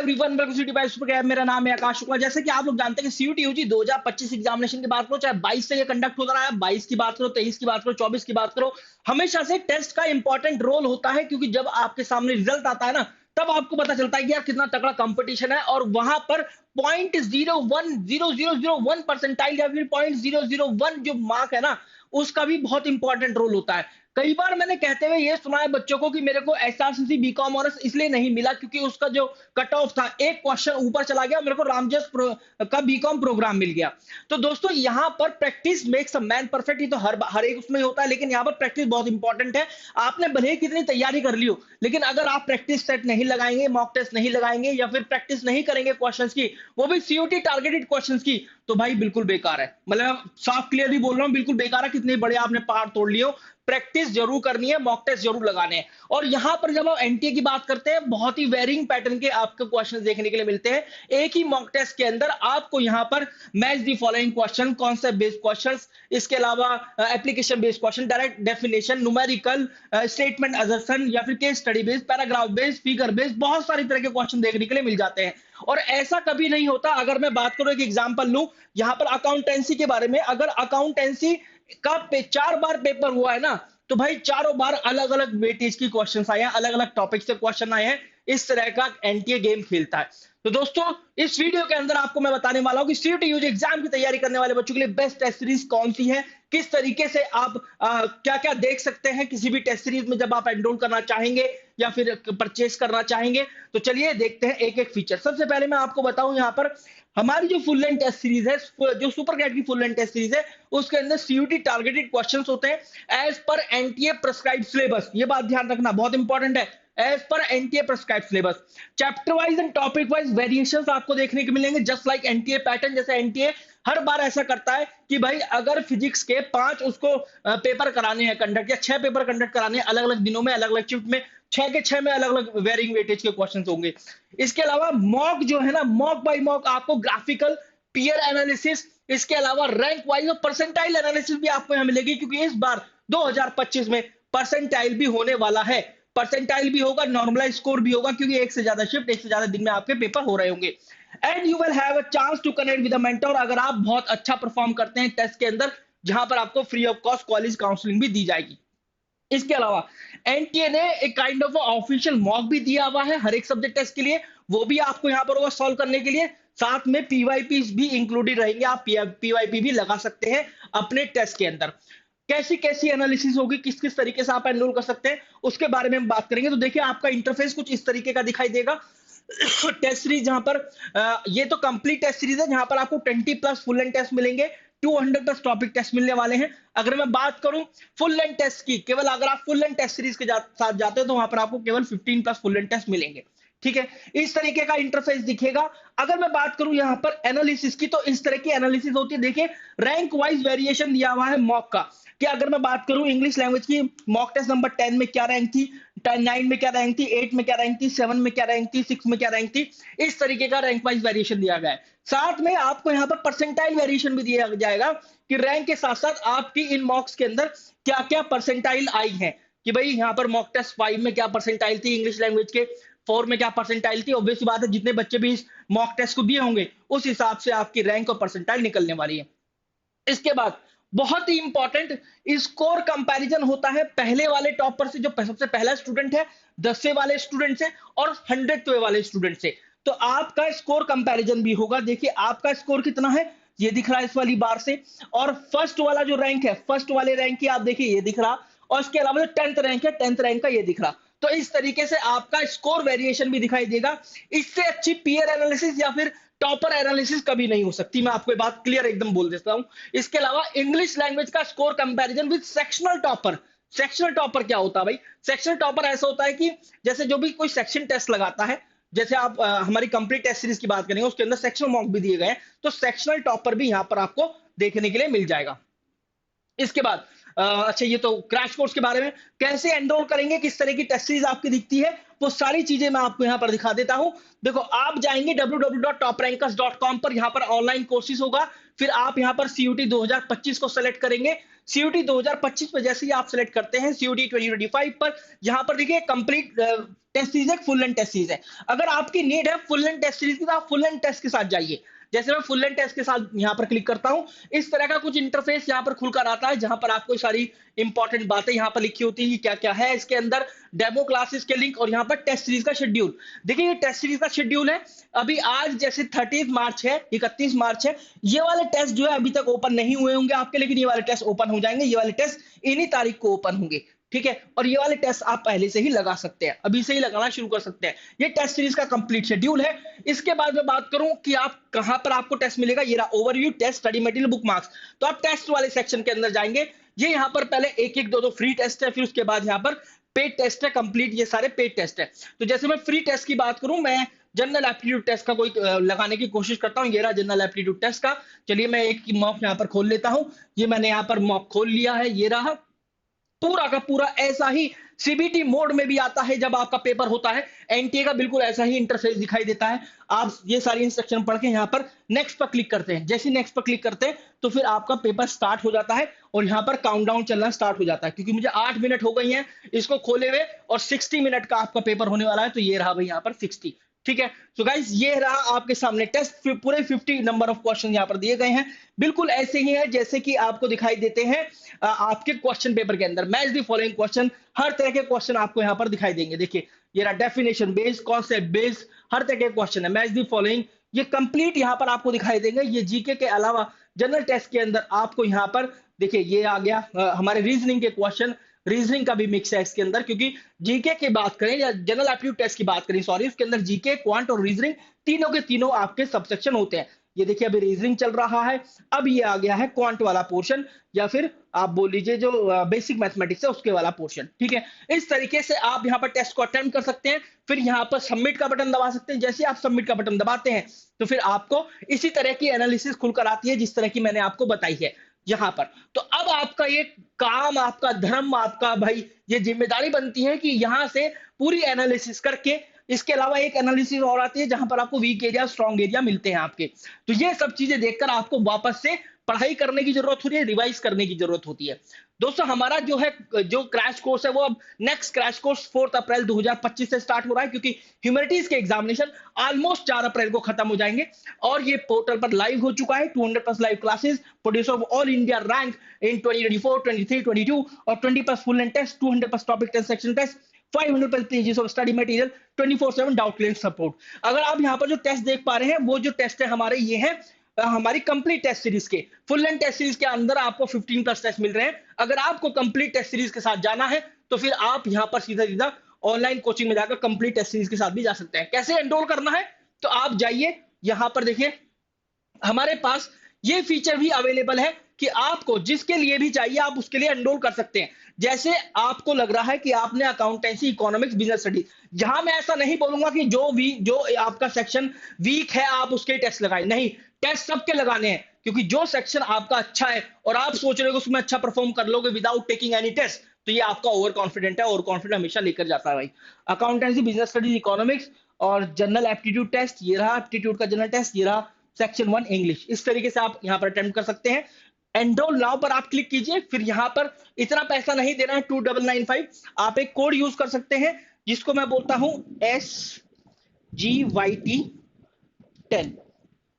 Everyone, welcome to buy super cab. मेरा नाम है आकाश शुक्ला। जैसे कि आप लोग जानते हैं कि सीयूटी यूजी 2025 एग्जामिनेशन की बात करो, चाहे 22 से ये कंडक्ट हो रहा है, 22 की बात करो, 23 की बात करो, 24 की बात करो, हमेशा से टेस्ट का इंपॉर्टेंट रोल होता है। क्योंकि जब आपके सामने रिजल्ट आता है ना, तब आपको पता चलता है कि यार कितना तगड़ा कंपटीशन है। और वहां पर 0.01001 परसेंटाइल या फिर 0.001 जो मार्क है ना, उसका भी बहुत इंपॉर्टेंट रोल होता है। कई बार मैंने कहते हुए ये सुना है बच्चों को कि मेरे को एसआरसीसी बीकॉम ऑनर्स इसलिए नहीं मिला क्योंकि उसका जो कट ऑफ था एक क्वेश्चन ऊपर चला गया, मेरे को रामजस का बीकॉम प्रोग्राम मिल गया। तो दोस्तों यहाँ पर practice makes a man perfect, ही तो हर एक उसमें होता है, लेकिन यहाँ पर प्रैक्टिस बहुत इंपॉर्टेंट है। आपने भले ही कितनी तैयारी कर ली हो, लेकिन अगर आप प्रैक्टिस सेट नहीं लगाएंगे, मॉक टेस्ट नहीं लगाएंगे या फिर प्रैक्टिस नहीं करेंगे क्वेश्चंस की, वो भी सीयूटी टारगेटेड क्वेश्चंस की, तो भाई बिल्कुल बेकार है। मतलब साफ क्लियरली बोल रहा हूँ, बिल्कुल बेकार है। कितने बड़े आपने पहाड़ तोड़ लिए हो, प्रैक्टिस जरूर करनी है, मॉक टेस्ट जरूर लगाने हैं। और यहां पर जब आप एनटीए की बात करते हैं, बहुत ही वेरिंग पैटर्न के आपको क्वेश्चंस देखने के लिए मिलते हैं। एक ही मॉक टेस्ट के अंदर आपको यहां पर match the following question, concept based questions, इसके अलावा application based question, direct definition, numerical, statement assertion या फिर case study based, paragraph based, figure based, बहुत सारी तरह के क्वेश्चन देखने के लिए मिल जाते हैं। और ऐसा कभी नहीं होता। अगर मैं बात करूं, एक एग्जांपल लूं यहां पर अकाउंटेंसी के बारे में, अगर अकाउंटेंसी का 4 बार पेपर हुआ है ना, तो भाई चारों बार अलग अलग वेटेज की क्वेश्चंस आए हैं, अलग अलग टॉपिक से क्वेश्चन आए हैं। इस तरह का एनटीए गेम खेलता है। तो दोस्तों इस वीडियो के अंदर आपको मैं बताने वाला हूं कि सीयूटी यूजी एग्जाम की तैयारी करने वाले बच्चों के लिए बेस्ट टेस्ट सीरीज कौन सी है, किस तरीके से आप क्या क्या देख सकते हैं किसी भी टेस्ट सीरीज में जब आप एनरोल करना चाहेंगे या फिर परचेस करना चाहेंगे। तो चलिए देखते हैं एक एक फीचर। सबसे पहले मैं आपको बताऊं, यहाँ पर हमारी जो फुल लेंथ टेस्ट सीरीज है, जो सुपर कैट की फुल लेंथ टेस्ट सीरीज है, उसके अंदर सीयूटी टारगेटेड क्वेश्चंस होते हैं as per NTA prescribed syllabus. ये बात ध्यान रखना, बहुत इंपॉर्टेंट है। As per NTA prescribed syllabus, chapter wise and topic wise variations आपको देखने को मिलेंगे, जस्ट लाइक एनटीए पैटर्न। जैसे एनटीए हर बार ऐसा करता है कि भाई अगर फिजिक्स के 5 उसको पेपर कराने हैं कंडक्ट, या 6 पेपर कंडक्ट कराने हैं अलग अलग दिनों में, अलग अलग शिफ्ट में, 6 के 6 में अलग अलग वेरिंग वेटेज के क्वेश्चंस होंगे। इसके अलावा मॉक जो है ना, मॉक बाय मॉक आपको ग्राफिकल, पीयर एनालिसिस, इसके अलावा रैंक वाइज और परसेंटाइल एनालिसिस भी आपको यहां मिलेगी। क्योंकि इस बार 2025 में परसेंटाइल भी होने वाला है। परसेंटाइल भी होगा, नॉर्मलाइज स्कोर भी होगा, क्योंकि एक से ज्यादा शिफ्ट, एक से ज्यादा दिन में आपके पेपर हो रहे होंगे। And you will have a chance to connect with a mentor, अगर आप बहुत अच्छा परफॉर्म करते हैं टेस्ट के अंदर, जहां पर आपको free of cost college counselling भी दी जाएगी। इसके अलावा एनटीए ने एक काइंड ऑफ ऑफिशियल मॉक भी दिया हुआ है हर एक सब्जेक्ट टेस्ट के लिए, वो भी आपको यहां पर होगा सॉल्व करने के लिए। साथ में पीवाईपी भी इंक्लूडेड रहेंगे, आप पीवाईपी भी लगा सकते हैं अपने टेस्ट के अंदर। कैसी कैसी एनालिसिस होगी, किस किस तरीके से आप एनरोल कर सकते हैं, उसके बारे में हम बात करेंगे। तो देखिए आपका इंटरफेस कुछ इस तरीके का दिखाई देगा। टेस्ट सीरीज जहां पर ये तो कंप्लीट टेस्ट सीरीज है, जहां पर आपको 20 प्लस फुल लेंथ टेस्ट मिलेंगे, 200 प्लस टॉपिक टेस्ट मिलने वाले हैं। अगर मैं बात करूं फुल लेंथ टेस्ट की, केवल अगर आप फुल लेंथ टेस्ट सीरीज के साथ जाते हैं तो वहां पर आपको केवल 15 प्लस फुल लेंथ टेस्ट मिलेंगे। ठीक है, इस तरीके का इंटरफेस दिखेगा। अगर मैं बात करूं यहां पर एनालिसिस की, तो इस तरह की एनालिसिस होती है। देखिए रैंक वाइज वेरिएशन दिया हुआ है मॉक का, कि अगर मैं बात करूं इंग्लिश लैंग्वेज की, मॉक टेस्ट नंबर 10 में क्या रैंक थी, 9 में क्या रैंक थी, 8 में क्या रैंक थी, 7 में क्या रैंक थी, 6 में क्या रैंक थी। इस तरीके का रैंक वाइज वेरिएशन दिया गया है। साथ में आपको यहाँ पर परसेंटाइल वेरिएशन भी दिया जाएगा, कि रैंक के साथ साथ आपकी इन मॉक्स के अंदर क्या क्या परसेंटाइल आई है। कि भाई यहाँ पर मॉक टेस्ट 5 में क्या परसेंटाइल थी, इंग्लिश लैंग्वेज के 4 में क्या परसेंटाइल थी। ऑब्वियस बात है, जितने बच्चे भी इस मॉक टेस्ट को दिए होंगे उस हिसाब से आपकी रैंक और परसेंटाइल निकलने वाली है। इसके बाद बहुत ही इंपॉर्टेंट स्कोर कंपैरिजन होता है, पहले वाले टॉपर से, जो सबसे पहला स्टूडेंट है, 10वें वाले स्टूडेंट से, और 100वें वाले स्टूडेंट से। तो आपका स्कोर कंपैरिजन भी होगा। देखिए आपका स्कोर कितना है, ये दिख रहा है इस वाली बार से, और फर्स्ट वाला जो रैंक है, फर्स्ट वाले रैंक की आप देखिए ये दिख रहा, और इसके अलावा जो 10th रैंक है, 10th रैंक का ये दिख रहा। तो इस तरीके से आपका स्कोर वेरिएशन भी दिखाई देगा। इससे अच्छी पीयर एनालिसिस या फिर टॉपर एनालिसिस कभी नहीं हो सकती, मैं आपको ये बात क्लियर एकदम बोल देता हूं। इसके अलावा इंग्लिश लैंग्वेज का score comparison with sectional topper. Sectional topper क्या होता है भाई? सेक्शनल टॉपर ऐसा होता है कि जैसे जो भी कोई सेक्शन टेस्ट लगाता है, जैसे आप हमारी कंप्लीट टेस्ट सीरीज की बात करेंगे, उसके अंदर सेक्शनल मॉक भी दिए गए हैं, तो सेक्शनल टॉपर भी यहां पर आपको देखने के लिए मिल जाएगा। इसके बाद अच्छा, ये तो क्रैश कोर्स के बारे में, कैसे एनरोल करेंगे, किस तरह की टेस्ट सीरीज आपकी दिखती है, वो सारी चीजें मैं आपको यहां पर दिखा देता हूं। देखो आप जाएंगे www.toprankers.com पर, यहां पर ऑनलाइन कोर्सेज होगा, फिर आप यहां पर सीयूटी 2025 को सेलेक्ट करेंगे। सीयूटी 2025 में जैसे ही आप सेलेक्ट करते हैं सीयूटी 2025 पर, यहाँ पर देखिए कंप्लीट टेस्ट सीरीज है, फुल लेंथ टेस्ट सीरीज है। अगर आपकी नीड है फुल लेंथ टेस्ट सीरीज की तो आप फुल लेंथ टेस्ट के साथ जाइए। जैसे मैं फुल लेंथ टेस्ट के साथ यहाँ पर क्लिक करता हूँ, इस तरह का कुछ इंटरफेस यहाँ पर खुलकर आता है, जहां पर आपको सारी इंपॉर्टेंट बातें यहाँ पर लिखी होती है कि क्या क्या है इसके अंदर, डेमो क्लासेस के लिंक और यहाँ पर टेस्ट सीरीज का शेड्यूल। देखिए ये टेस्ट सीरीज का शेड्यूल है। अभी आज जैसे 30 मार्च है, 31 मार्च है, ये वाले टेस्ट जो है अभी तक ओपन नहीं हुए होंगे आपके, लेकिन ये वाले टेस्ट ओपन हो जाएंगे। ये वाले टेस्ट इन्हीं तारीख को ओपन होंगे, ठीक है। और ये वाले टेस्ट आप पहले से ही लगा सकते हैं, अभी से ही लगाना शुरू कर सकते हैं। ये टेस्ट सीरीज का कंप्लीट शेड्यूल है। इसके बाद मैं बात करूं कि आप कहां पर आपको टेस्ट मिलेगा, ये रहा overview, test, study material, book marks. तो आप टेस्ट वाले सेक्शन के अंदर जाएंगे, ये यहां पर पहले एक एक दो दो फ्री टेस्ट है, फिर उसके बाद यहां पर पेड टेस्ट है कंप्लीट, ये सारे पेड टेस्ट है। तो जैसे मैं फ्री टेस्ट की बात करूं, मैं जनरल एप्टीट्यूड टेस्ट का कोई लगाने की कोशिश करता हूं, ये रहा जनरल एप्टीट्यूड टेस्ट का। चलिए मैं एक मॉक यहां पर खोल लेता हूं, ये मैंने यहां पर मॉक खोल लिया है, ये रहा पूरा का पूरा ऐसा ही सीबीटी मोड में भी आता है जब आपका पेपर होता है। एनटीए का बिल्कुल ऐसा ही इंटरफेस दिखाई देता है। आप ये सारी इंस्ट्रक्शन पढ़ के यहाँ पर नेक्स्ट पर क्लिक करते हैं, जैसे नेक्स्ट पर क्लिक करते हैं तो फिर आपका पेपर स्टार्ट हो जाता है और यहाँ पर काउंटडाउन चलना स्टार्ट हो जाता है। क्योंकि मुझे 8 मिनट हो गई हैं इसको खोले हुए और 60 मिनट का आपका पेपर होने वाला है, तो ये रहा भाई यहाँ पर 60, ठीक है। सो गाइस ये रहा आपके सामने टेस्ट, पूरे 50 नंबर ऑफ क्वेश्चन यहाँ पर दिए गए हैं, बिल्कुल ऐसे ही है जैसे कि आपको दिखाई देते हैं आपके क्वेश्चन पेपर के अंदर। मैच द फॉलोइंग क्वेश्चन, हर तरह के क्वेश्चन आपको यहाँ पर दिखाई देंगे। देखिए ये रहा डेफिनेशन बेस्ड, कॉन्सेप्ट बेस्ड, हर तरह के क्वेश्चन है। मैच द फॉलोइंग ये कंप्लीट यहाँ पर आपको दिखाई देंगे। ये जीके के अलावा जनरल टेस्ट के अंदर आपको यहाँ पर देखिए ये आ गया हमारे रीजनिंग के क्वेश्चन, रीजनिंग का भी मिक्स है इसके अंदर, क्योंकि जीके की बात करें या जनरल एप्टीट्यूड टेस्ट की बात करें, सॉरी, उसके अंदर जीके, क्वांट और रीजनिंग तीनों के तीनों आपके सबसेक्शन होते हैं। ये देखिए अभी रीजनिंग चल रहा है, अब ये आ गया है क्वांट वाला पोर्शन, या फिर आप बोल लीजिए जो बेसिक मैथमेटिक्स है उसके वाला पोर्शन, ठीक है। इस तरीके से आप यहाँ पर टेस्ट को अटेम्प्ट कर सकते हैं, फिर यहाँ पर सबमिट का बटन दबा सकते हैं। जैसे आप सबमिट का बटन दबाते हैं तो फिर आपको इसी तरह की एनालिसिस खुलकर आती है जिस तरह की मैंने आपको बताई है यहाँ पर। तो अब आपका ये काम, आपका धर्म, आपका भाई ये जिम्मेदारी बनती है कि यहाँ से पूरी एनालिसिस करके, इसके अलावा एक एनालिसिस और आती है जहां पर आपको वीक एरिया, स्ट्रॉन्ग एरिया मिलते हैं आपके। तो ये सब चीजें देखकर आपको वापस से पढ़ाई करने की जरूरत होती है, रिवाइज करने की जरूरत होती है। दोस्तों हमारा जो है जो क्रैश कोर्स है वो अब नेक्स्ट क्रैश कोर्स 4 अप्रैल 2025 से स्टार्ट हो रहा है, क्योंकि ह्यूमैनिटीज के एग्जामिनेशन ऑलमोस्ट 4 अप्रैल को खत्म हो जाएंगे और ये पोर्टल पर लाइव हो चुका है। 200+ live classes, producer of all India rank in 2024, 23, 22 और 20+ full length test, 200+ topic test section test, 500+ pages of study material, 24/7 doubt clear support. अगर आप यहाँ पर जो टेस्ट देख पा रहे हैं वो जो टेस्ट है हमारे, ये है हमारी कंप्लीट टेस्ट सीरीज के, फुल लेंथ टेस्ट सीरीज के अंदर आपको 15+ टेस्ट मिल रहे हैं। अगर आपको कंप्लीट टेस्ट सीरीज के साथ जाना है तो फिर आप यहाँ पर सीधा सीधा ऑनलाइन कोचिंग में जाकर कंप्लीट टेस्ट सीरीज के साथ भी जा सकते हैं। कैसे एनरोल करना है, तो आप जाइए यहाँ पर, देखिए हमारे पास ये फीचर भी अवेलेबल है कि आपको जिसके लिए भी चाहिए आप उसके लिए एनरोल कर सकते हैं। जैसे आपको लग रहा है कि आपने अकाउंटेंसी, इकोनॉमिक्स, बिजनेस स्टडी, जहां मैं ऐसा नहीं बोलूंगा कि जो आपका सेक्शन वीक है आप उसके टेस्ट लगाएं, नहीं, टेस्ट सबके लगाने हैं। क्योंकि जो सेक्शन आपका अच्छा है और आप सोच रहे हो उसमें अच्छा परफॉर्म कर लोगे विदाउट टेकिंग एनी टेस्ट, तो ये आपका ओवर कॉन्फिडेंट है। ओवर कॉन्फिडेंट हमेशा लेकर जाता है भाई। अकाउंटेंसी, बिजनेस स्टडीज, इकोनॉमिक्स और जनरल एप्टीट्यूड टेस्ट, ये रहा एप्टीट्यूड का जनरल टेस्ट, ये रहा सेक्शन 1 इंग्लिश। इस तरीके से आप यहाँ पर अटेम्प्ट कर सकते हैं। एनरोल नाउ पर आप क्लिक कीजिए, फिर यहाँ पर इतना पैसा नहीं देना है 2995, आप एक कोड यूज कर सकते हैं जिसको मैं बोलता हूं SGYT10,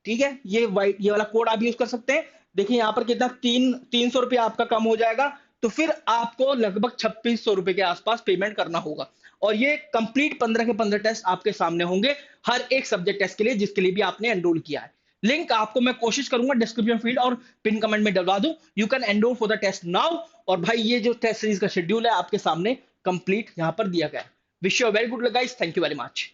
ठीक है। ये वाला कोड आप यूज कर सकते हैं। देखिए यहाँ पर कितना 300 रुपये आपका कम हो जाएगा, तो फिर आपको लगभग 2600 रुपए के आसपास पेमेंट करना होगा। और ये कंप्लीट 15 के 15 टेस्ट आपके सामने होंगे हर एक सब्जेक्ट टेस्ट के लिए जिसके लिए भी आपने एनरोल किया है। लिंक आपको मैं कोशिश करूंगा डिस्क्रिप्शन फील्ड और पिन कमेंट में डलवा दूं। You can enrol for the test now. और भाई ये जो टेस्ट सीरीज का शेड्यूल है आपके सामने कंप्लीट यहां पर दिया गया है। Wish you very good guys, thank you very much.